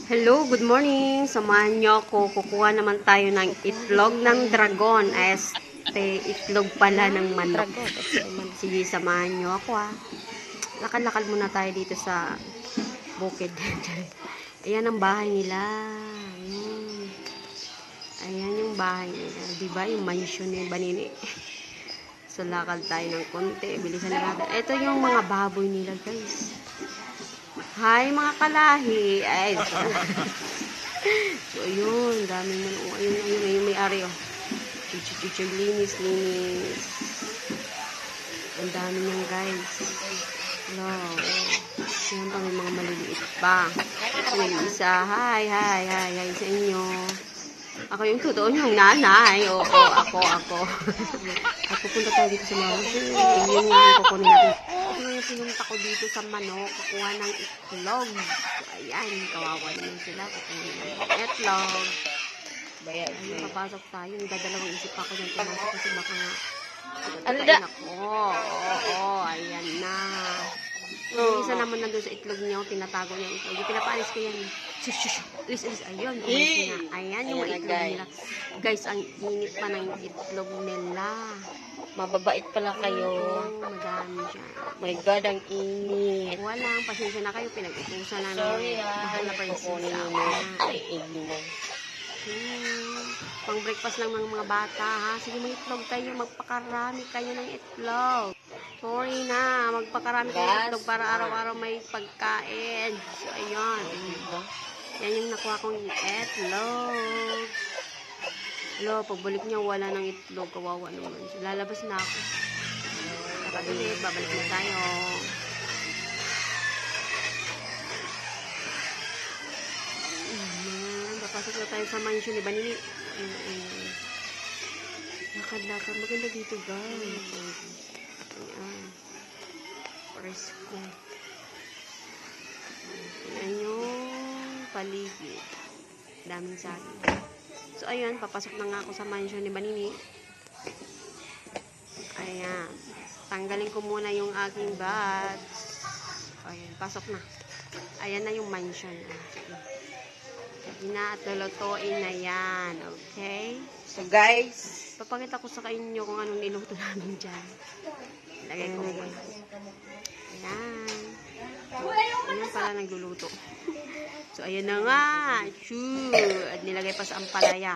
Hello, good morning. Samahan niyo ako. Kukuha naman tayo ng itlog ng dragon. Itlog pala ng manok. Sige, samahan niyo ako Lakad-lakad muna tayo dito sa bukid. Ayan ang bahay nila. Ayan yung bahay nila. Diba? Yung mansion ni Banini. So, lakad tayo ng konti. Bilisan na natin. Ito yung mga baboy nila, guys. Hi, mga kalahi. Ay, so, yun. Daming manok. Ayun, may ari, Chuchuchuchug, linis. Ang dami niyan, guys. Hello. Yan pa, may mga maliliit pa. May isa. Hi sa inyo. Ako yung totoo niyong nanay. Oo, ako. At pupunta tayo dito sa manok. Yun nga yung kukunin natin. Pinunta ko dito sa manok. Kukuha ng itlog. So, ayan. Kawawa naman sila. Kukuha ng itlog. Ayun, papasok tayo. Dadalawang isip ako dyan. Pumasok kasi baka nga. Pagkatain ako. Oo, ayan na. Yung isa naman nandun sa itlog niya, tinatago niya yung itlog. Yung pinapaalis ko yan. Shush. Ayun, ayan yung mga itlog nila. Guys, ang init pa ng itlog nila. Mababait pala kayo. Oo, madami dyan. My God, ang init. Walang, pasensya na kayo. Pinag-utusan na Sorry mahal na prinsesa. Ay, igno. Pang breakfast lang ng mga bata, Sige, may itlog kayo. Magpakarami kayo ng itlog. Sorry na. Magpakarami kayo ng itlog para araw-araw may pagkain. So, ayun. Yan yung nakuha kong itlog. Hello, pagbalik niya, wala ng itlog. Kawawa naman. So, lalabas na ako. Tara ulit. Babalik na tayo. Pasok na tayo sa mansion ni Banini. Lakad-lakad. Maganda dito, guys. Ayan. Presko. Ayan yung paligid. Daming saging. So, ayan. Papasok na nga ako sa mansion ni Banini. Ayan. Tanggalin ko muna yung aking bags. Ayan. Pasok na. Ayan na yung mansion. Sige. Lutuin na yan. Okay? So, guys, Papakita ko sa inyo kung anong niluto namin dyan. Lagay ko muna. Ayan. Ayan pala nagluluto. So, ayan na nga. At nilagay pa sa ampalaya.